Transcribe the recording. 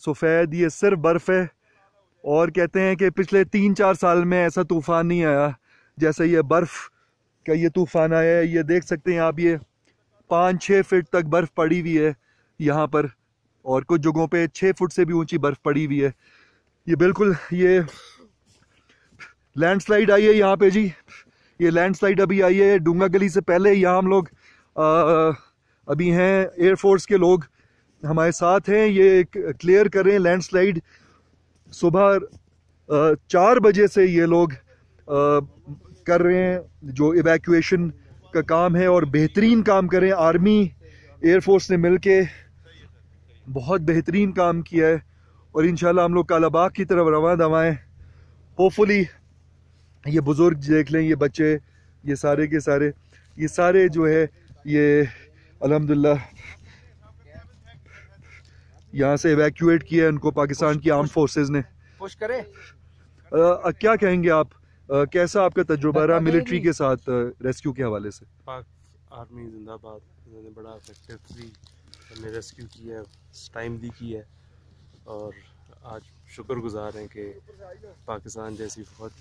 सफ़ेद, ये सिर्फ बर्फ़ है। और कहते हैं कि पिछले 3-4 साल में ऐसा तूफ़ान नहीं आया जैसे ये बर्फ़ का ये तूफ़ान आया है। ये देख सकते हैं आप, ये 5-6 फीट तक बर्फ़ पड़ी हुई है यहाँ पर, और कुछ जगहों पे 6 फुट से भी ऊंची बर्फ़ पड़ी हुई है। ये बिल्कुल, ये लैंडस्लाइड आई है यहाँ पे जी। ये लैंडस्लाइड अभी आई है डूंगा गली से पहले। यहाँ हम लोग अभी हैं, एयरफोर्स के लोग हमारे साथ हैं, ये क्लियर कर रहे हैं लैंडस्लाइड। सुबह 4 बजे से ये लोग कर रहे हैं जो इवैक्यूएशन का काम है, और बेहतरीन काम कर रहे हैं। आर्मी एयरफोर्स ने मिलके बहुत बेहतरीन काम किया है, और इंशाल्लाह हम लोग कालाबाग की तरफ रवां दवाएं। होपफुली ये बुज़ुर्ग देख लें, ये बच्चे, ये सारे के सारे, ये सारे जो है ये अल्हम्दुलिल्लाह यहाँ से इवैक्यूएट किया है उनको पाकिस्तान की आर्म फोर्सेस ने। पुश करे। क्या कहेंगे आप, कैसा आपका तजुर्बा रहा मिलिट्री के साथ रेस्क्यू के हवाले से? पाक आर्मी जिंदाबाद, उन्होंने बड़ा इफेक्टिवली हमें रेस्क्यू किया है, टाइम दी की है, और आज शुक्रगुजार हैं कि पाकिस्तान जैसी फौज